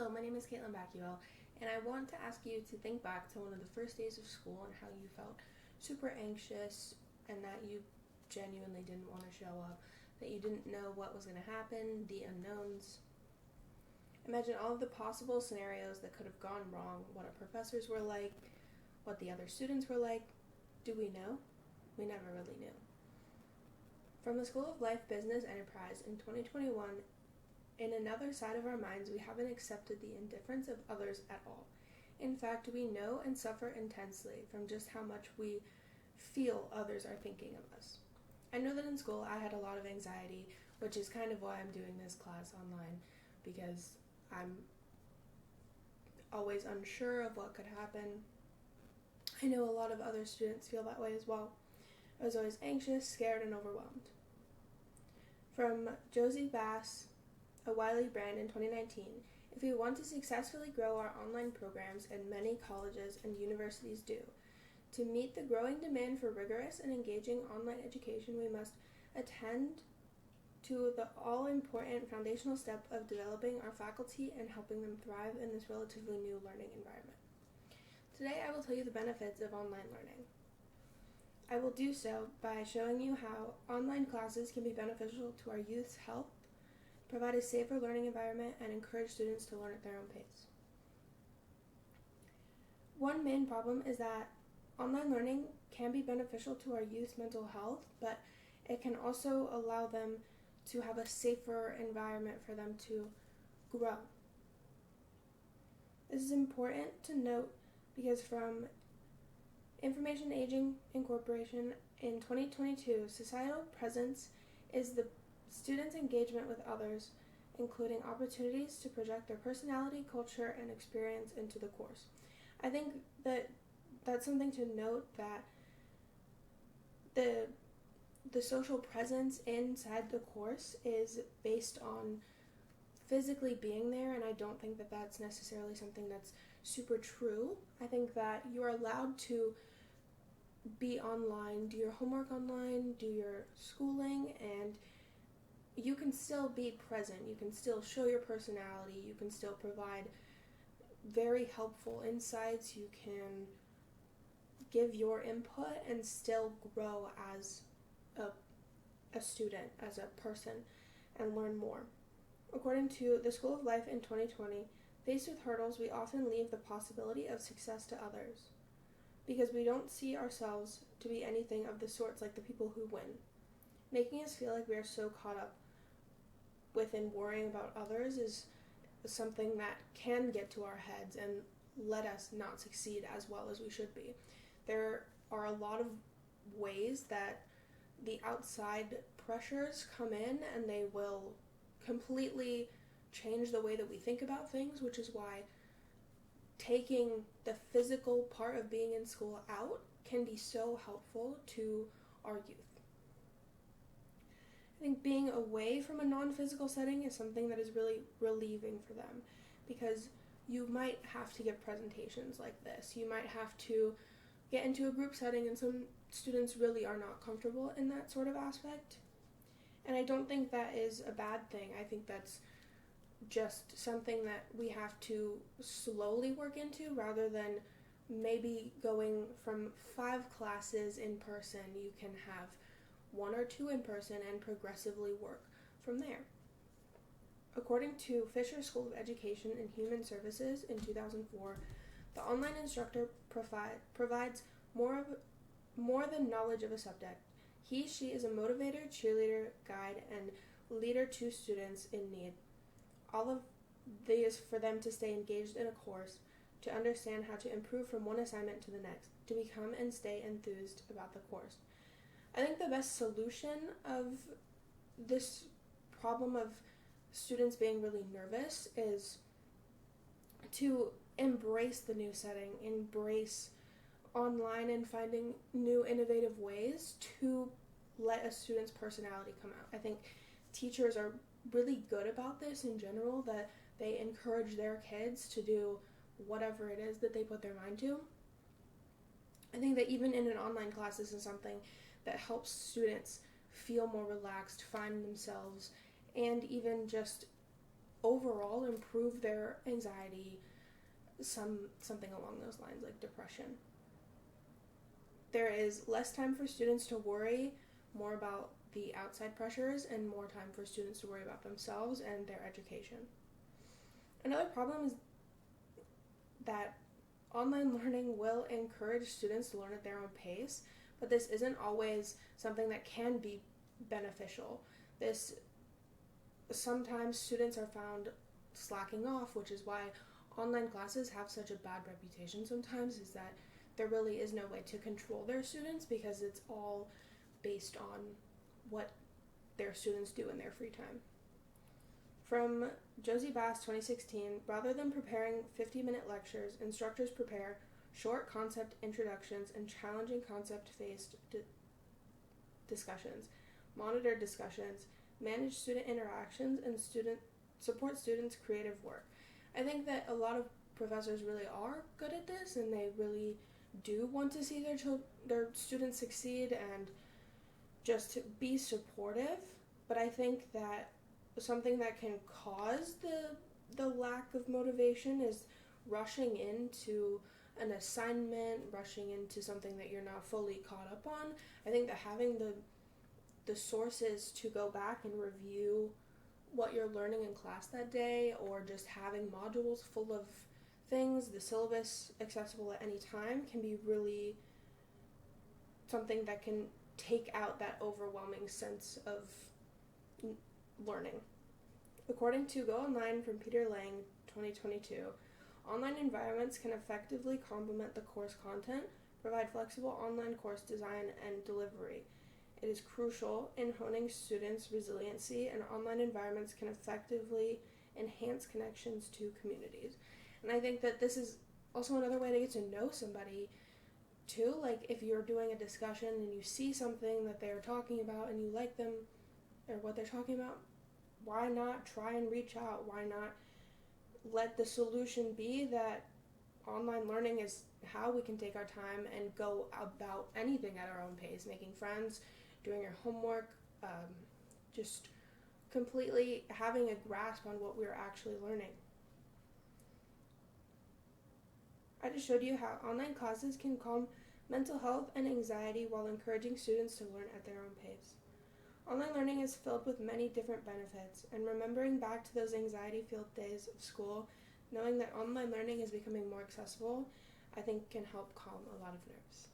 Hello, my name is Caitlin Backwell, and I want to ask you to think back to one of the first days of school and how you felt super anxious and that you genuinely didn't want to show up, that you didn't know what was going to happen, the unknowns. Imagine all of the possible scenarios that could have gone wrong, what our professors were like, what the other students were like. Do we know? We never really knew. From the School of Life Business Enterprise in 2021, in another side of our minds, we haven't accepted the indifference of others at all. In fact, we know and suffer intensely from just how much we feel others are thinking of us. I know that in school I had a lot of anxiety, which is kind of why I'm doing this class online, because I'm always unsure of what could happen. I know a lot of other students feel that way as well. I was always anxious, scared, and overwhelmed. From Josie Bass, a Wiley brand in 2019, if we want to successfully grow our online programs, and many colleges and universities do, to meet the growing demand for rigorous and engaging online education, we must attend to the all-important foundational step of developing our faculty and helping them thrive in this relatively new learning environment. Today I will tell you the benefits of online learning. I will do so by showing you how online classes can be beneficial to our youth's health, provide a safer learning environment, and encourage students to learn at their own pace. One main problem is that online learning can be beneficial to our youth's mental health, but it can also allow them to have a safer environment for them to grow. This is important to note because from Information Aging Incorporation in 2022, societal presence is the students' engagement with others, including opportunities to project their personality, culture, and experience into the course. I think that that's something to note, that the social presence inside the course is based on physically being there, and I don't think that that's necessarily something that's super true. I think that you're allowed to be online, do your homework online, do your schooling, and you can still be present. You can still show your personality. You can still provide very helpful insights. You can give your input and still grow as a student, as a person, and learn more. According to the School of Life in 2020, faced with hurdles, we often leave the possibility of success to others because we don't see ourselves to be anything of the sorts like the people who win, making us feel like we are so caught up within worrying about others is something that can get to our heads and let us not succeed as well as we should be. There are a lot of ways that the outside pressures come in and they will completely change the way that we think about things, which is why taking the physical part of being in school out can be so helpful to our youth. I think being away from a non-physical setting is something that is really relieving for them, because you might have to give presentations like this. You might have to get into a group setting, and some students really are not comfortable in that sort of aspect. And I don't think that is a bad thing. I think that's just something that we have to slowly work into, rather than maybe going from 5 classes in person. You can have 1 or 2 in person and progressively work from there. According to Fisher School of Education and Human Services in 2004, the online instructor provides more than knowledge of a subject. She is a motivator, cheerleader, guide, and leader to students in need. All of these for them to stay engaged in a course, to understand how to improve from one assignment to the next, to become and stay enthused about the course. I think the best solution of this problem of students being really nervous is to embrace the new setting, embrace online, and finding new innovative ways to let a student's personality come out. I think teachers are really good about this in general, that they encourage their kids to do whatever it is that they put their mind to. I think that even in an online class, this is something that helps students feel more relaxed, find themselves, and even just overall improve their anxiety, something along those lines like depression. There is less time for students to worry more about the outside pressures and more time for students to worry about themselves and their education. Another problem is that online learning will encourage students to learn at their own pace, but this isn't always something that can be beneficial. This sometimes students are found slacking off, which is why online classes have such a bad reputation sometimes, is that there really is no way to control their students because it's all based on what their students do in their free time. From Josie Bass 2016, rather than preparing 50-minute lectures, instructors prepare short concept introductions and challenging concept-based discussions, monitor discussions, manage student interactions, and support students' creative work. I think that a lot of professors really are good at this, and they really do want to see their students succeed and just be supportive. But I think that something that can cause the lack of motivation is rushing into an assignment, rushing into something that you're not fully caught up on. I think that having the sources to go back and review what you're learning in class that day, or just having modules full of things, the syllabus accessible at any time, can be really something that can take out that overwhelming sense of learning. According to Go Online from Peter Lang, 2022, online environments can effectively complement the course content, provide flexible online course design and delivery. It is crucial in honing students' resiliency, and online environments can effectively enhance connections to communities. And I think that this is also another way to get to know somebody too. Like, if you're doing a discussion and you see something that they're talking about and you like them or what they're talking about, why not try and reach out? Why not let the solution be that online learning is how we can take our time and go about anything at our own pace, making friends, doing your homework, just completely having a grasp on what we're actually learning. I just showed you how online classes can calm mental health and anxiety while encouraging students to learn at their own pace. Online learning is filled with many different benefits, and remembering back to those anxiety-filled days of school, knowing that online learning is becoming more accessible, I think can help calm a lot of nerves.